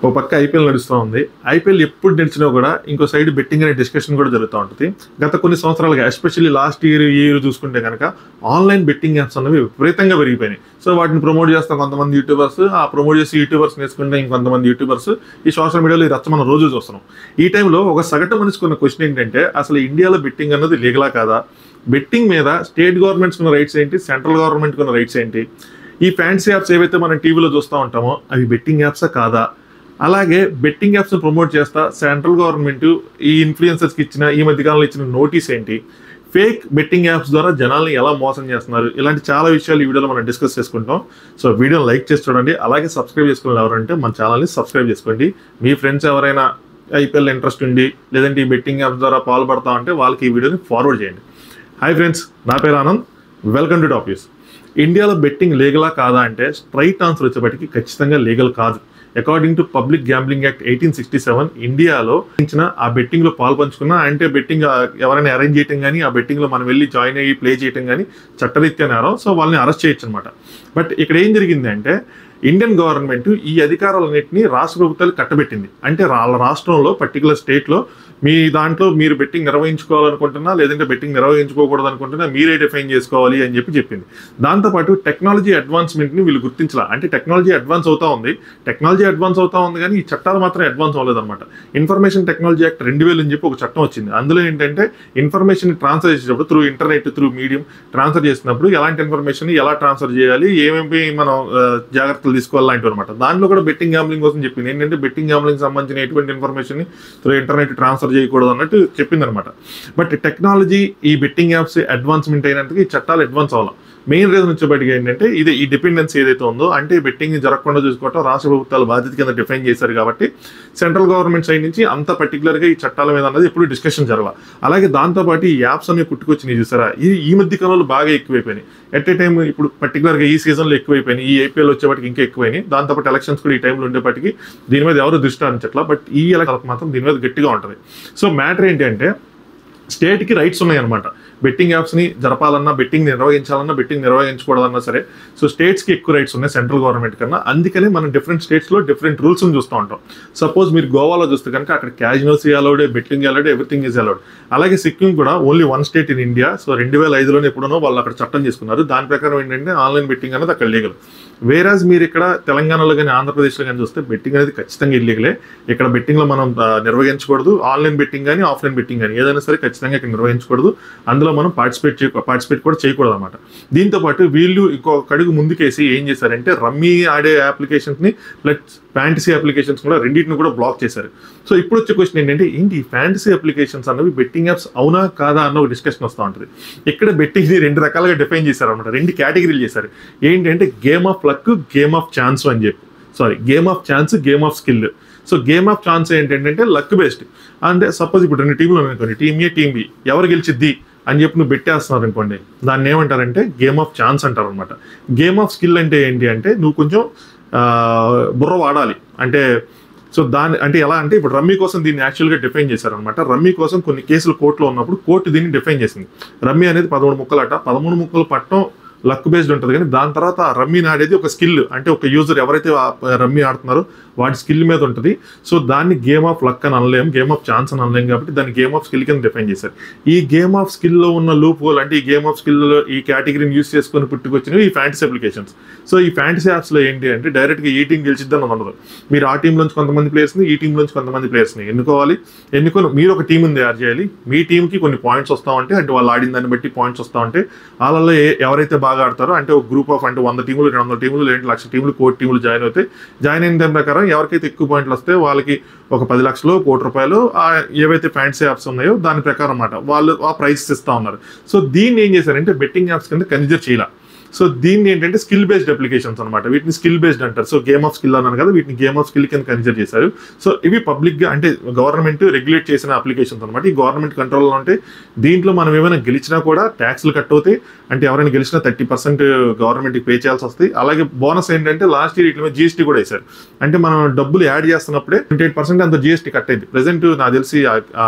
ఒక పక్క ఐపీఎల్ నడుస్తూ ఉంది. ఐపీఎల్ ఎప్పుడు నడిచినా కూడా ఇంకో సైడ్ బెట్టింగ్ అనే డిస్కషన్ కూడా జరుగుతూ ఉంటుంది. గత కొన్ని సంవత్సరాలుగా ఎస్పెషల్లీ లాస్ట్ ఇయర్ చూసుకుంటే కనుక ఆన్లైన్ బెట్టింగ్ యాప్స్ అనేవి విపరీతంగా పెరిగిపోయినాయి. సో వాటిని ప్రమోట్ చేస్తాం కొంతమంది యూట్యూబర్స్, ఆ ప్రమోట్ చేసి యూట్యూబర్స్ నేర్చుకుంటే ఇంకొంతమంది యూట్యూబర్స్ ఈ సోషల్ మీడియాలో ఈ రచ్చ మనం రోజు చూస్తున్నాం. ఈ టైంలో ఒక సగటు మనిషికున్న క్వశ్చన్ ఏంటంటే అసలు ఇండియాలో బెట్టింగ్ అన్నది లీగలా కాదా? బెట్టింగ్ మీద స్టేట్ గవర్నమెంట్స్ ఉన్న రైట్స్ ఏంటి, సెంట్రల్ గవర్నమెంట్ ఉన్న రైట్స్ ఏంటి? ఈ ఫ్యాన్సీ యాప్స్ ఏవైతే మనం టీవీలో చూస్తూ ఉంటామో అవి బెట్టింగ్ యాప్సా కాదా? అలాగే బెట్టింగ్ యాప్స్ని ప్రమోట్ చేస్తా సెంట్రల్ గవర్నమెంట్ ఈ ఇన్ఫ్లుయెన్సర్స్కి ఇచ్చిన ఈ మధ్యకాలంలో ఇచ్చిన నోటీస్ ఏంటి? ఫేక్ బెట్టింగ్ యాప్స్ ద్వారా జనాల్ని ఎలా మోసం చేస్తున్నారు? ఇలాంటి చాలా విషయాలు ఈ వీడియోలో మనం డిస్కస్ చేసుకుంటాం. సో వీడియోని లైక్ చేసి చూడండి. అలాగే సబ్స్క్రైబ్ చేసుకోవాలి. ఎవరంటే మన ఛానల్ని సబ్స్క్రైబ్ చేసుకోండి. మీ ఫ్రెండ్స్ ఎవరైనా ఐపీఎల్ ఇంట్రెస్ట్ ఉండి లేదంటే ఈ బెట్టింగ్ యాప్స్ ద్వారా పాల్పడతా ఉంటే వాళ్ళకి ఈ వీడియోని ఫార్వర్డ్ చేయండి. హాయ్ ఫ్రెండ్స్, నా పేరు Anand. Welcome to top news. ఇండియాలో బెట్టింగ్ లీగలా కాదా అంటే స్ట్రైట్ ఆన్సర్ వచ్చేప్పటికి ఖచ్చితంగా లీగల్ కాదు. According to public gambling act 1867 ఇండియాలో ఆ బెట్టింగ్లో పాల్పంచుకున్న అంటే బెట్టింగ్ ఎవరైనా అరేంజ్ చేయటం కానీ ఆ బెట్టింగ్లో మనం వెళ్ళి జాయిన్ అయ్యి ప్లే చేయటం కానీ చట్టరీత్యా నేరం. సో వాళ్ళని అరెస్ట్ చేయొచ్చు అనమాట. బట్ ఇక్కడ ఏం జరిగింది అంటే ఇండియన్ గవర్నమెంట్ ఈ అధికారాలన్నింటినీ రాష్ట్ర ప్రభుత్వాలు కట్టబెట్టింది. అంటే వాళ్ళ రాష్ట్రంలో పర్టికులర్ స్టేట్లో మీ దాంట్లో మీరు బెట్టింగ్ నిర్వహించుకోవాలనుకుంటున్నా లేదంటే బెట్టింగ్ నిర్వహించుకోకూడదు అనుకుంటున్నా మీరే డిఫైన్ చేసుకోవాలి అని చెప్పింది. దాంతోపాటు టెక్నాలజీ అడ్వాన్స్మెంట్ని వీళ్ళు గుర్తించాల. అంటే టెక్నాలజీ అడ్వాన్స్ అవుతా ఉంది కానీ ఈ చట్టాలు మాత్రం అడ్వాన్స్ అవ్వలేదన్నమాట. ఇన్ఫర్మేషన్ టెక్నాలజీ యాక్ట్ 2000 అని చెప్పి ఒక చట్టం వచ్చింది. అందులో ఏంటంటే ఇన్ఫర్మేషన్ ట్రాన్స్ఫర్ చేసేటప్పుడు through internet through medium transfer చేసినప్పుడు ఎలాంటి ఇన్ఫర్మేషన్ ఎలా ట్రాన్స్ఫర్ చేయాలి, ఏమేమి మనం జాగ్రత్తలు తీసుకోవాలి లాంటివి అనమాట. దాంట్లో కూడా బెట్టింగ్ గ్యాంబ్లింగ్ కోసం చెప్పింది. ఏంటంటే బెట్టింగ్ గ్యాంబ్లింగ్ సంబంధించిన ఎటువంటి ఇన్ఫర్మేషన్ త్రూ ఇంటర్నెట్ ట్రాన్స్ఫర్ చేయకూడదు అన్నట్టు చెప్పింది అనమాట. బట్ టెక్నాలజీ ఈ బెట్టింగ్ యాప్స్ అడ్వాన్స్మెంట్ అయినందుకు ఈ చట్టాలు అడ్వాన్స్ అవ్వాలి. మెయిన్ రీజన్ వచ్చేప్పటికి ఏంటంటే ఇది ఈ డిపెండెన్సీ ఏదైతే ఉందో అంటే బెట్టింగ్ జరగకుండా చూసుకోవటం రాష్ట్ర ప్రభుత్వాల బాధ్యత కింద డిఫైన్ చేశారు. కాబట్టి సెంట్రల్ గవర్నమెంట్ సైడ్ నుంచి అంత పర్టికులర్గా ఈ చట్టాల మీద అన్నది ఎప్పుడు డిస్కషన్ జరగాలి. అలాగే దాంతోపాటు ఈ యాప్స్ అనేవి పుట్టుకొచ్చినాయి చూసారా, ఈ మధ్య కాలంలో బాగా ఎక్కువైపోయినాయి. ఎట్ ఏ టైం ఇప్పుడు పర్టికులర్గా ఈ సీజన్లో ఎక్కువైపోయినాయి, ఈ ఐపీఎల్ వచ్చేప్పటికి ఇంకా ఎక్కువైనాయి. దాంతోపాటు ఎలక్షన్స్ కూడా ఈ టైంలో ఉండేప్పటికీ దీని మీద ఎవరు దృష్టి ఆడించట్లా. బట్ ఈ ఎలక్షన్ మాత్రం దీని మీద గట్టిగా ఉంటుంది. సో మ్యాటర్ ఏంటి అంటే స్టేట్కి రైట్స్ ఉన్నాయన్నమాట. బెట్టింగ్ యాప్స్ని జరపాలన్నా బెట్టింగ్ నిర్వహించాలన్నా బెట్టింగ్ నిర్వహించకూడదన్నా సరే సో స్టేట్స్కి ఎక్కువ రైట్స్ ఉన్నాయి సెంట్రల్ గవర్నమెంట్ కన్నా. అందుకనే మనం డిఫరెంట్ స్టేట్స్లో డిఫరెంట్ రూల్స్ని చూస్తూ ఉంటాం. సపోజ్ మీరు గోవాలో చూస్తే కనుక అక్కడ casinos allowed, betting allowed, everything is allowed. అలాగే సిక్కిం కూడా only one state in India. So 2005లోనే ఎప్పుడనో వాళ్ళు అక్కడ చట్టం చేసుకున్నారు. దాని ప్రకారం ఏంటంటే ఆన్లైన్ బెట్టింగ్ అనేది అక్కడ లీగల్. వేరాజ్ మీరు ఇక్కడ తెలంగాణలో కానీ ఆంధ్రప్రదేశ్లో కానీ చూస్తే బెట్టింగ్ అనేది ఖచ్చితంగా ఇల్లీగలే. ఇక్కడ బెట్టింగ్లో మనం నిర్వహించకూడదు. ఆన్లైన్ బెట్టింగ్ కానీ ఆఫ్లైన్ బెట్టింగ్ కానీ ఏదైనా సరే ఖచ్చితంగా ఇక్కడ నిర్వహించకూడదు. అందులో మనం పార్టిసిపేట్ కూడా చేయకూడదు అనమాట. దీంతోపాటు వీళ్ళు ఇంకొక అడుగు ముందుకేసి ఏం చేశారంటే రమ్మీ ఆడే అప్లికేషన్స్ని ప్లస్ ఫ్యాంటసీ అప్లికేషన్స్ కూడా రెండింటిని కూడా బ్లాక్ చేశారు. సో ఇప్పుడు వచ్చే క్వశ్చన్ ఏంటంటే ఏంటి ఫ్యాంటసీ అప్లికేషన్స్ అన్నవి బెట్టింగ్ యాప్స్ అవునా కాదా అన్న ఒక డిస్కషన్ వస్తూ ఉంటుంది. ఇక్కడ బెట్టింగ్ని 2 రకాలుగా డిఫైన్ చేశారు అనమాట. 2 కేటగిరీలు చేశారు. ఏంటంటే game of luck, game of chance అని చెప్పి game of chance, game of skill. So game of chance ఏంటంటే లక్ బేస్డ్. అంటే సపోజ్ ఇప్పుడు 2 టీంలు అనుకోండి, టీమ్ ఏ టీమ్ బి, ఎవరు గెలిచిద్ది అని చెప్పి నువ్వు పెట్టేస్తున్నారు అనుకోండి, దాన్ని ఏమంటారంటే గేమ్ ఆఫ్ ఛాన్స్ అంటారు అనమాట. గేమ్ ఆఫ్ స్కిల్ అంటే ఏంటి అంటే నువ్వు కొంచెం బుర్ర వాడాలి. అంటే సో అంటే ఎలా అంటే ఇప్పుడు రమ్మీ కోసం దీన్ని యాక్చువల్గా డిఫైన్ చేశారనమాట. రమ్మీ కోసం కొన్ని కేసులు కోర్టులో ఉన్నప్పుడు కోర్టు దీన్ని డిఫైన్ చేసింది. రమ్మీ అనేది 13 ముక్కలు అట. 13 ముక్కలు పట్టడం లక్ బేస్డ్ ఉంటుంది. కానీ దాని తర్వాత రమ్మీని ఆడేది ఒక స్కిల్, అంటే ఒక యూజర్ ఎవరైతే రమ్మీ ఆడుతున్నారో వాడి స్కిల్ మీద ఉంటుంది. సో దాన్ని గేమ్ ఆఫ్ లక్ అని అనలేం, గేమ్ ఆఫ్ ఛాన్స్ అని అనలేం. కాబట్టి దాన్ని గేమ్ ఆఫ్ స్కిల్ కింద డిఫైన్ చేశారు. ఈ గేమ్ ఆఫ్ స్కిల్లో ఉన్న లూప్ హోల్ అంటే ఈ గేమ్ ఆఫ్ స్కిల్లో ఈ కేటగిరీని యూస్ చేసుకొని పుట్టుకొచ్చినవి ఈ ఫ్యాంటసీ అప్లికేషన్స్. సో ఈ ఫ్యాంటసీ యాప్స్లో ఏంటి అంటే డైరెక్ట్గా ఈ టీం గెలిచిద్దని ఉండదు. మీరు ఆ టీంలోంచి కొంతమంది ప్లేయర్స్ని, ఈ టీంలోంచి కొంతమంది ప్లేయర్స్ని ఎన్నుకొని మీరు ఒక టీంని తయారు చేయాలి. మీ టీంకి కొన్ని పాయింట్స్ వస్తూ ఉంటాయి. అంటే వాళ్ళు ఆడిన దాన్ని బట్టి పాయింట్స్ వస్తూ ఉంటాయి. వాళ్ళలో ఎవరైతే బాగా ఆడతారో అంటే ఒక గ్రూప్ ఆఫ్ అంటే 100 టీములు, 200 టీములు, 1,00,000 టీములు, 1 కోటి టీములు జాయిన్ అవుతాయి. జాయిన్ అయిన దాని ప్రకారం ఎవరికైతే ఎక్కువ పాయింట్లు వస్తే వాళ్ళకి ఒక 10 లక్షలు, ₹1,00,000 ఏవైతే ఫ్యాంటసీ యాప్స్ ఉన్నాయో దాని ప్రకారం అన్నమాట వాళ్ళు ఆ ప్రైజెస్ ఇస్తూ ఉన్నారు. సో దీన్ని ఏం చేశారంటే బెట్టింగ్ యాప్స్ కింద కన్సిడర్ చేయాలి. సో దీన్ని ఏంటంటే స్కిల్ బేస్డ్ అప్లికేషన్స్ అనమాట. వీటిని స్కిల్ బేస్డ్ అంటారు. సో గేమ్ ఆఫ్ స్కిల్ అన్నారు కదా, వీటిని గేమ్ ఆఫ్ స్కిల్ కింద కన్సిడర్ చేశారు. సో ఇవి పబ్లిక్గా అంటే గవర్నమెంట్ రెగ్యులేట్ చేసిన అప్లికేషన్స్ అనమాట. ఈ గవర్నమెంట్ కంట్రోల్లో ఉంటే దీంట్లో మనం ఏమైనా గెలిచినా కూడా ట్యాక్స్లు కట్ అవుతాయి. అంటే ఎవరైనా గెలిచినా 30% గవర్నమెంట్కి పే చేయాల్సి వస్తాయి. అలాగే బోనస్ ఏంటంటే లాస్ట్ ఇయర్ వీటి మీద జీఎస్టీ కూడా వేశారు. అంటే మనం డబ్బులు యాడ్ చేస్తున్నప్పుడే 28% అంత జీఎస్టీ కట్ అయింది. ప్రెసెంట్ నాకు తెలిసి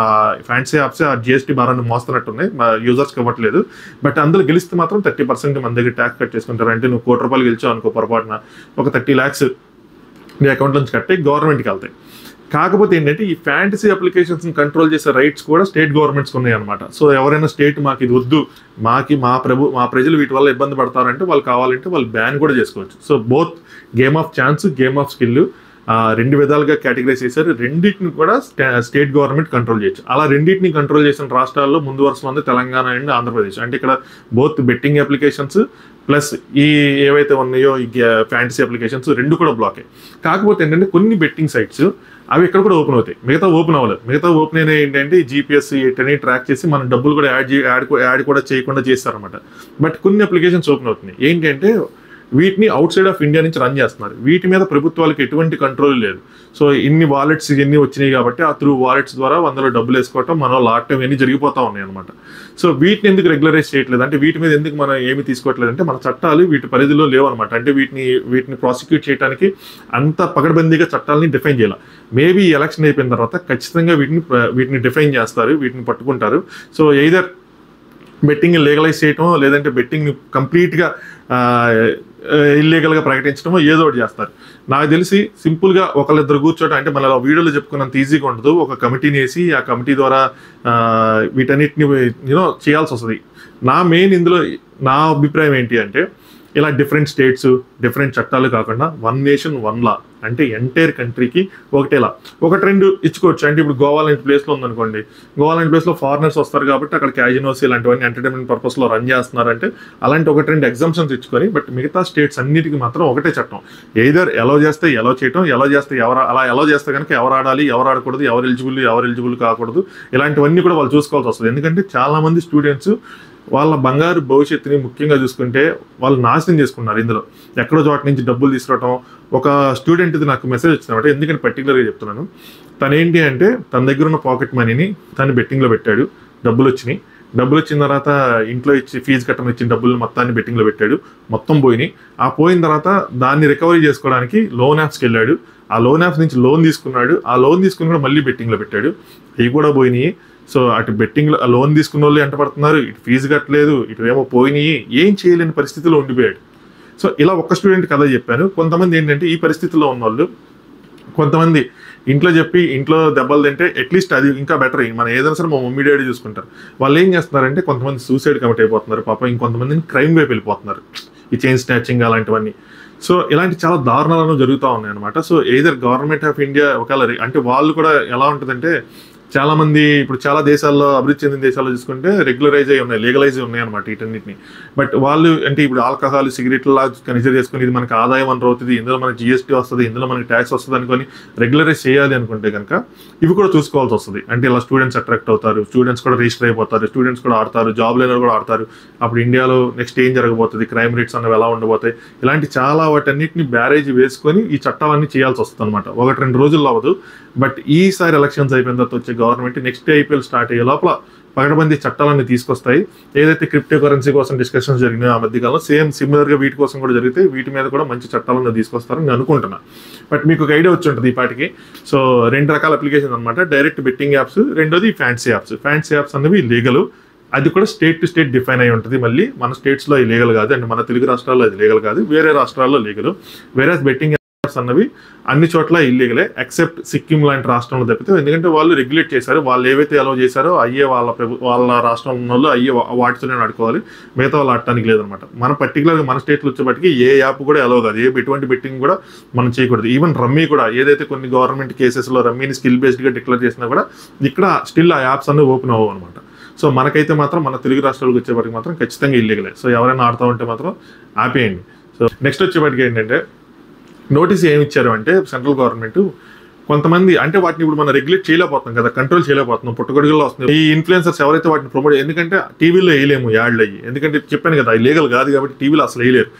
ఫ్యాన్సీ యాప్స్ ఆ జీఎస్టీ భారాన్ని మోస్తున్నట్టున్నాయి, యూజర్స్కి ఇవ్వట్లేదు. బట్ అందులో గెలిస్తే మాత్రం 30% మన దగ్గర ట్యాక్స్ కట్ చేసుకుంటారు. అంటే నువ్వు ₹1,00,000 గెలిచావు అనుకో పొరపాటున ఒక 30 lakhs నీ అకౌంట్ నుంచి కట్టే గవర్నమెంట్కి వెళ్తాయి. కాకపోతే ఏంటంటే ఈ ఫ్యాంటసీ అప్లికేషన్స్ని కంట్రోల్ చేసే రైట్స్ కూడా స్టేట్ గవర్నమెంట్స్ ఉన్నాయి అనమాట. సో ఎవరైనా స్టేట్ మాకు ఇది వద్దు, మా ప్రజలు వీటి వల్ల ఇబ్బంది పడతారంటే వాళ్ళు కావాలంటే వాళ్ళు బ్యాన్ కూడా చేసుకోవచ్చు. So both game of chance, game of skill 2 విధాలుగా కేటగిరైజ్ చేశారు. రెండింటిని కూడా స్టేట్ గవర్నమెంట్ కంట్రోల్ చేయొచ్చు. అలా రెండింటిని కంట్రోల్ చేసిన రాష్ట్రాల్లో ముందు వరుసలో ఉంది తెలంగాణ అండ్ ఆంధ్రప్రదేశ్. అంటే ఇక్కడ బోత్ బెట్టింగ్ అప్లికేషన్స్ ప్లస్ ఈ ఏవైతే ఉన్నాయో ఈ ఫ్యాంటసీ అప్లికేషన్స్ 2 కూడా బ్లాకే. కాకపోతే ఏంటంటే కొన్ని బెట్టింగ్ సైట్స్ అవి ఇక్కడ కూడా ఓపెన్ అవుతాయి, మిగతా ఓపెన్ అవ్వలేదు. మిగతా ఓపెన్ అయినా ఏంటంటే జీపీఎస్ వీటిని ట్రాక్ చేసి మన డబ్బులు కూడా యాడ్ కూడా చేయకుండా చేస్తారనమాట. బట్ కొన్ని అప్లికేషన్స్ ఓపెన్ అవుతున్నాయి. ఏంటంటే వీటిని అవుట్ సైడ్ ఆఫ్ ఇండియా నుంచి రన్ చేస్తున్నారు. వీటి మీద ప్రభుత్వాలకు ఎటువంటి కంట్రోల్ లేదు. సో ఇన్ని వాలెట్స్ ఇవన్నీ వచ్చినాయి కాబట్టి ఆ త్రూ వాలెట్స్ ద్వారా అందులో డబ్బులు వేసుకోవటం, మనం లాక్టం ఇవన్నీ జరిగిపోతూ ఉన్నాయి అనమాట. సో వీటిని ఎందుకు రెగ్యులరైజ్ చేయట్లేదు అంటే వీటి మీద ఎందుకు మనం ఏమి తీసుకోవట్లేదు అంటే మన చట్టాలు వీటి పరిధిలో లేవన్నమాట. అంటే వీటిని ప్రాసిక్యూట్ చేయడానికి అంత పకడ్బందీగా చట్టాలని డిఫైన్ చేయాలి. మేబీ ఎలక్షన్ అయిపోయిన తర్వాత ఖచ్చితంగా వీటిని డిఫైన్ చేస్తారు, వీటిని పట్టుకుంటారు. సో ఎయిదర్ బెట్టింగ్ లీగలైజ్ చేయటమో లేదంటే బెట్టింగ్ని కంప్లీట్గా ఇల్లీగల్గా ప్రకటించడమో ఏదో ఒకటి చేస్తారు. నాకు తెలిసి సింపుల్గా ఒకళ్ళిద్దరు కూర్చోటం అంటే మన వీడియోలో చెప్పుకున్నంత ఈజీగా ఉండదు. ఒక కమిటీని వేసి ఆ కమిటీ ద్వారా వీటన్నిటిని చేయాల్సి వస్తుంది. ఇందులో నా అభిప్రాయం ఏంటి అంటే ఇలా డిఫరెంట్ స్టేట్స్ డిఫరెంట్ చట్టాలు కాకుండా 1 నేషన్ 1 లా అంటే ఎంటైర్ కంట్రీకి ఒకటేలా 1-2 ఇచ్చుకోవచ్చు. అంటే ఇప్పుడు గోవా లాంటి ప్లేస్లో ఉందనుకోండి, గోవా లాంటి ప్లేస్లో ఫారినర్స్ వస్తారు కాబట్టి అక్కడ క్యాజినోస్ ఇలాంటివన్నీ ఎంటర్టైన్మెంట్ పర్పస్లో రన్ చేస్తున్నారంటే అలాంటి 1-2 ఎగ్జామ్షన్స్ ఇచ్చుకొని బట్ మిగతా స్టేట్స్ అన్నిటికీ మాత్రం ఒకటే చట్టం. ఎయిదర్ ఎలో చేస్తే ఎలో చేయటం, ఎలో చేస్తే అలా ఎలో చేస్తే కనుక ఎవరు ఆడాలి ఎవరు ఆడకూడదు, ఎవరు ఎలిజిబుల్ కాకూడదు, ఇలాంటివన్నీ కూడా వాళ్ళు చూసుకోవాల్సి వస్తుంది. ఎందుకంటే చాలామంది స్టూడెంట్స్ వాళ్ళ బంగారు భవిష్యత్తుని ముఖ్యంగా చూసుకుంటే వాళ్ళు నాశనం చేసుకున్నారు. ఇందులో ఎక్కడో చోట నుంచి డబ్బులు తీసుకురావటం. ఒక స్టూడెంట్ ఇది నాకు మెసేజ్ వచ్చిందన్నమాట, ఎందుకంటే పర్టికులర్గా చెప్తున్నాను. తను ఏంటి అంటే తన దగ్గర ఉన్న పాకెట్ మనీని తను బెట్టింగ్లో పెట్టాడు, డబ్బులు వచ్చిన తర్వాత ఇంట్లో ఇచ్చి ఫీజు కట్టమని ఇచ్చిన డబ్బులు మొత్తాన్ని బెట్టింగ్లో పెట్టాడు, మొత్తం పోయినాయి. ఆ పోయిన తర్వాత దాన్ని రికవరీ చేసుకోవడానికి లోన్ యాప్స్కి వెళ్ళాడు, ఆ లోన్ యాప్స్ నుంచి లోన్ తీసుకున్నాడు, ఆ లోన్ తీసుకుని కూడా మళ్ళీ బెట్టింగ్లో పెట్టాడు, అవి కూడా పోయినాయి. సో అటు బెట్టింగ్లో లోన్ తీసుకున్న వాళ్ళు ఎంట పడుతున్నారు, ఇటు ఫీజు కట్టలేదు, ఇటు ఏమో పోయినాయి, ఏం చేయలేని పరిస్థితిలో ఉండిపోయాడు. సో ఇలా ఒక్క స్టూడెంట్ కథ చెప్పాను. కొంతమంది ఏంటంటే ఈ పరిస్థితిలో ఉన్న వాళ్ళు కొంతమంది ఇంట్లో చెప్పి ఇంట్లో దెబ్బలు తింటే అట్లీస్ట్ అది ఇంకా బెటర్. మనం ఏదైనా సరే మా మమ్మీ డాడీ చూసుకుంటారు. వాళ్ళు ఏం చేస్తున్నారంటే కొంతమంది సూసైడ్ కమిట్ అయిపోతున్నారు పాపం, ఇంకొంతమందిని క్రైమ్ వైపు వెళ్ళిపోతున్నారు, ఈ చైన్ స్నాచింగ్ అలాంటివన్నీ. సో ఇలాంటి చాలా దారుణాలను జరుగుతూ ఉన్నాయి అనమాట. So either government of India ఒకవేళ అంటే వాళ్ళు కూడా ఎలా ఉంటుందంటే చాలా మంది ఇప్పుడు చాలా దేశాల్లో అభివృద్ధి చెందిన దేశాల్లో చూసుకుంటే రెగ్యులరైజ్ అయి ఉన్నాయి, లీగలైజ్ ఉన్నాయి అనమాట వీటన్నిటిని. బట్ వాళ్ళు అంటే ఇప్పుడు ఆల్కహాల్ సిగరెట్లా కన్సిడర్ చేసుకుని ఇది మనకి ఆదాయం వనరు అవుతుంది, ఇందులో మనకి జిఎస్టీ వస్తుంది, ఇందులో మనకి ట్యాక్స్ వస్తుంది అనుకొని రెగ్యులరైజ్ చేయాలి అనుకుంటే కనుక ఇవి కూడా చూసుకోవాల్సి వస్తుంది. అంటే ఇలా స్టూడెంట్స్ అట్రాక్ట్ అవుతారు, స్టూడెంట్స్ కూడా రిజిస్టర్ అయిపోతారు, స్టూడెంట్స్ కూడా ఆడతారు, జాబ్ లేనర్ కూడా ఆడతారు. అప్పుడు ఇండియాలో నెక్స్ట్ ఏం జరగబోతుంది, క్రైమ్ రేట్స్ అనేవి ఎలా ఉండబోతాయి, ఇలాంటి చాలా వాటన్నిటిని బ్యారేజ్ వేసుకొని ఈ చట్టాలన్నీ చేయాల్సి వస్తుంది అనమాట. 1-2 రోజుల్లో అవ్వదు. బట్ ఈసారి ఎలక్షన్స్ అయిపోయిన తర్వాత వచ్చే గవర్నమెంట్ నెక్స్ట్ ఐపీఎల్ స్టార్ట్ అయ్యే లోపల పగడబందీ చట్టాలన్నీ తీసుకొస్తాయి. ఏదైతే క్రిప్టో కరెన్సీ కోసం డిస్కషన్స్ జరిగినాయో ఆ మధ్యకాలంలో సిమిలర్గా వీటి కోసం కూడా జరిగితే వీటి మీద కూడా మంచి చట్టాలను తీసుకొస్తారని నేను అనుకుంటున్నా. బట్ మీకు ఒక ఐడియా వచ్చి ఉంటుంది ఈ పాటికి. సో 2 రకాల అప్లికేషన్ అనమాట, డైరెక్ట్ బెట్టింగ్ యాప్స్, రెండోది ఫ్యాన్సీ యాప్స్. ఫ్యాన్సీ యాప్స్ అనేవి లీగల్, అది కూడా స్టేట్ టు స్టేట్ డిఫైన్ అయి ఉంటుంది. మళ్ళీ మన స్టేట్స్లో అది లీగల్ కాదు, అంటే మన తెలుగు రాష్ట్రాల్లో అది లీగల్ కాదు, వేరే రాష్ట్రాల్లో లీగల్. వేరే బెట్టింగ్ అన్నవి అన్ని చోట్ల ఇల్లీగలే ఎక్సెప్ట్ సిక్కిం లాంటి రాష్ట్రంలో తప్పితే, ఎందుకంటే వాళ్ళు రెగ్యులేట్ చేశారు, వాళ్ళు ఏవైతే అలౌ చేశారో అయ్యే వాళ్ళ రాష్ట్రంలో ఉన్న వాళ్ళు అయ్యే వాటితోనే ఆడుకోవాలి, మిగతా వాళ్ళు ఆడటానికి లేదనమాట. మన పర్టికులర్గా మన స్టేట్లో వచ్చేప్పటికి ఏ యాప్ కూడా అలౌ కాదు, ఎటువంటి బెట్టింగ్ కూడా మనం చేయకూడదు. ఈవెన్ రమ్మీ కూడా ఏదైతే కొన్ని గవర్నమెంట్ కేసెస్లో రమ్మీని స్కిల్ బేస్డ్గా డిక్లేర్ చేసినా కూడా ఇక్కడ స్టిల్ ఆ యాప్స్ అన్నీ ఓపెన్ అవ్వవు అనమాట. సో మనకైతే మాత్రం మన తెలుగు రాష్ట్రాలకు వచ్చేప్పటికి మాత్రం ఖచ్చితంగా ఇల్లీగలే. సో ఎవరైనా ఆడుతూ ఉంటే మాత్రం ఆపేయండి. సో నెక్స్ట్ వచ్చేప్పటికి ఏంటంటే నోటీస్ ఏమి ఇచ్చారు అంటే సెంట్రల్ గవర్నమెంట్ కొంతమంది అంటే వాటిని ఇప్పుడు మనం రెగ్యులేట్ చేయలేకపోతున్నాం కదా, కంట్రోల్ చేయలేకపోతున్నాం, పుట్టగొడుగుల్లో వస్తుంది. ఈ ఇన్ఫ్లుయెన్సర్స్ ఎవరైతే వాటిని ప్రమోట్, ఎందుకంటే టీవీలో వేయలేము యాడ్లు అయ్యి, ఎందుకంటే చెప్పాను కదా లీగల్ కాదు కాబట్టి టీవీలో అసలు వేయలేరు.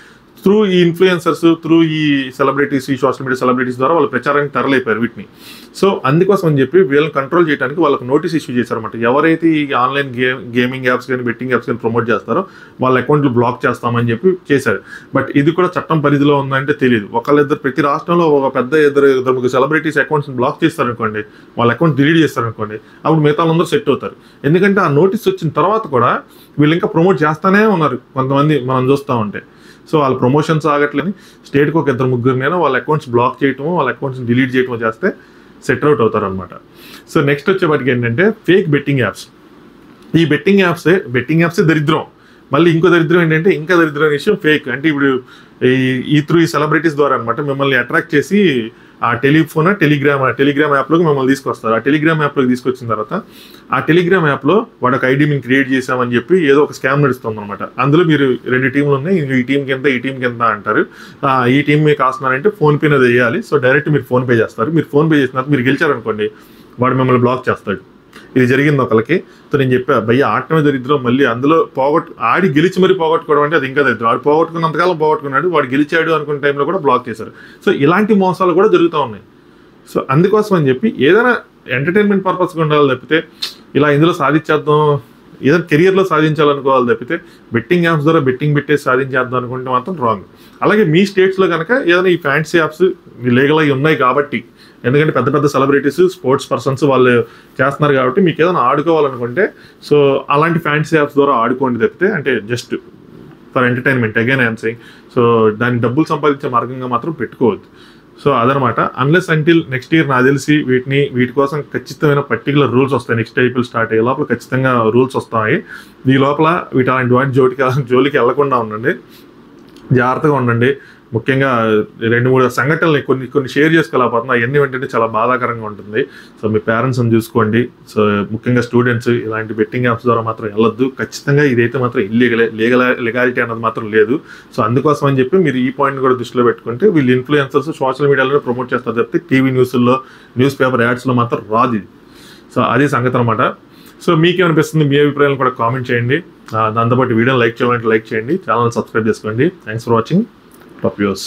త్రూ ఈ ఇన్ఫ్లుయెన్సర్స్, త్రూ ఈ సెలబ్రిటీస్, ఈ సోషల్ మీడియా సెలబ్రిటీస్ ద్వారా వాళ్ళు ప్రచారానికి తరలిపోయారు వీటిని. సో అందుకోసం అని చెప్పి వీళ్ళని కంట్రోల్ చేయడానికి వాళ్ళకి నోటీస్ ఇష్యూ చేశారన్నమాట. ఎవరైతే ఈ ఆన్లైన్ గేమింగ్ యాప్స్ కానీ బెట్టింగ్ యాప్స్ కానీ ప్రమోట్ చేస్తారో వాళ్ళ అకౌంట్లు బ్లాక్ చేస్తామని చెప్పి చేశారు. బట్ ఇది కూడా చట్టం పరిధిలో ఉందంటే తెలియదు. ఒకళ్ళిద్దరు ప్రతి రాష్ట్రంలో ఒక పెద్ద ఇద్దరు సెలబ్రిటీస్ అకౌంట్స్ని బ్లాక్ చేస్తారనుకోండి, వాళ్ళ అకౌంట్ డిలీట్ చేస్తారనుకోండి, అప్పుడు మిగతా వాళ్ళందరూ సెట్ అవుతారు. ఎందుకంటే ఆ నోటీస్ వచ్చిన తర్వాత కూడా వీళ్ళు ఇంకా ప్రమోట్ చేస్తానే ఉన్నారు కొంతమంది మనం చూస్తూ ఉంటే. సో వాళ్ళ ప్రమోషన్స్ ఆగట్లేని స్టేట్కి ఒక 2-3 వాళ్ళ అకౌంట్స్ బ్లాక్ చేయటమో వాళ్ళ అకౌంట్స్ డిలీట్ చేయటమో చేస్తే సెట్ అవుట్ అవుతారు అనమాట. సో నెక్స్ట్ వచ్చేవాటికి ఏంటంటే ఫేక్ బెట్టింగ్ యాప్స్. ఈ బెట్టింగ్ యాప్సే దరిద్రం. మళ్ళీ ఇంకో దరిద్రం ఏంటంటే ఇంకా దరిద్రమైన విషయం ఫేక్. అంటే ఇప్పుడు ఈ సెలబ్రిటీస్ ద్వారా అనమాట మిమ్మల్ని అట్రాక్ట్ చేసి ఆ టెలిగ్రామ్ యాప్లోకి మిమ్మల్ని తీసుకొస్తారు. ఆ టెలిగ్రామ్ యాప్లోకి తీసుకొచ్చిన తర్వాత ఆ టెలిగ్రామ్ యాప్లో వాడు ఒక ఐడి మేము క్రియేట్ చేసామని చెప్పి ఏదో ఒక స్కామ్ నడుస్తుంది అనమాట. అందులో మీరు 2 టీంలు ఉన్నాయి, ఈ టీంకి ఎంత అంటారు, ఈ టీం మీకు కాస్తున్నారంటే ఫోన్పే అనేది వేయాలి. సో డైరెక్ట్ మీరు ఫోన్పే చేస్తారు. మీరు ఫోన్పే చేసిన తర్వాత మీరు గెలిచారనుకోండి, వాడు మిమ్మల్ని బ్లాక్ చేస్తాడు. ఇది జరిగింది ఒకరికి. సో నేను చెప్పా భయ్య ఆటమే దరిద్రం, మళ్ళీ అందులో ఆడి గెలిచి మరీ పోగొట్టుకోవడం అంటే అది ఇంకా దరిద్రం. వాడు పోగొట్టుకున్నంతకాలం పోగొట్టుకున్నాడు, వాడు గెలిచాడు అనుకున్న టైంలో కూడా బ్లాక్ చేశారు. సో ఇలాంటి మోసాలు కూడా జరుగుతూ ఉన్నాయి. సో అందుకోసం అని చెప్పి ఏదైనా ఎంటర్టైన్మెంట్ పర్పస్గా ఉండాలి తప్పితే ఇలా ఇందులో సాధించేద్దాం, ఏదైనా కెరియర్లో సాధించాలనుకోవాలి తప్పితే బెట్టింగ్ యాప్స్ ద్వారా బెట్టింగ్ పెట్టేసి సాధించేద్దాం అనుకుంటే మాత్రం రాంగ్. అలాగే మీ స్టేట్స్లో కనుక ఏదైనా ఈ ఫ్యాన్సీ యాప్స్ లీగల్ అయి ఉన్నాయి కాబట్టి, ఎందుకంటే పెద్ద సెలబ్రిటీస్ స్పోర్ట్స్ పర్సన్స్ వాళ్ళు చేస్తున్నారు కాబట్టి మీకు ఏదైనా ఆడుకోవాలనుకుంటే సో అలాంటి ఫ్యాన్సీ యాప్స్ ద్వారా ఆడుకోండి తప్పితే, అంటే just for entertainment again I'm saying. So దాన్ని డబ్బులు సంపాదించే మార్గంగా మాత్రం పెట్టుకోవద్దు. సో అదనమాట. అన్లెస్ అంటిల్ నెక్స్ట్ ఇయర్ నాకు తెలిసి వీటి కోసం ఖచ్చితమైన పర్టికులర్ రూల్స్ వస్తాయి. నెక్స్ట్ ఐపీఎల్ స్టార్ట్ అయ్యే లోపల ఖచ్చితంగా రూల్స్ వస్తాయి. ఈ లోపల అలాంటి వాటి జోలికి వెళ్లకుండా ఉండండి, జాగ్రత్తగా ఉండండి. ముఖ్యంగా 2-3 సంఘటనలు కొన్ని షేర్ చేసుకోలేకపోతున్నా, అవన్నీ ఏంటంటే చాలా బాధాకరంగా ఉంటుంది. సో మీ పేరెంట్స్ని చూసుకోండి. సో ముఖ్యంగా స్టూడెంట్స్ ఇలాంటి బెట్టింగ్ యాప్స్ ద్వారా మాత్రం వెళ్ళొద్దు. ఖచ్చితంగా ఇదైతే మాత్రం లీగాలిటీ అన్నది మాత్రం లేదు. సో అందుకోసం అని చెప్పి మీరు ఈ పాయింట్ కూడా దృష్టిలో పెట్టుకుంటే, వీళ్ళు ఇన్ఫ్లుయెన్సర్స్ సోషల్ మీడియాలో ప్రమోట్ చేస్తారు తప్పితే టీవీ న్యూస్ పేపర్ యాడ్స్లో మాత్రం రాదు ఇది. సో అది సంగతి అనమాట. సో మీకేమనిపిస్తుంది, మీ అభిప్రాయాలను కూడా కామెంట్ చేయండి. దాంతోపాటు వీడియోని లైక్ చేయాలంటే లైక్ చేయండి, ఛానల్ సబ్స్క్రైబ్ చేసుకోండి. Thanks for watching. Top yours.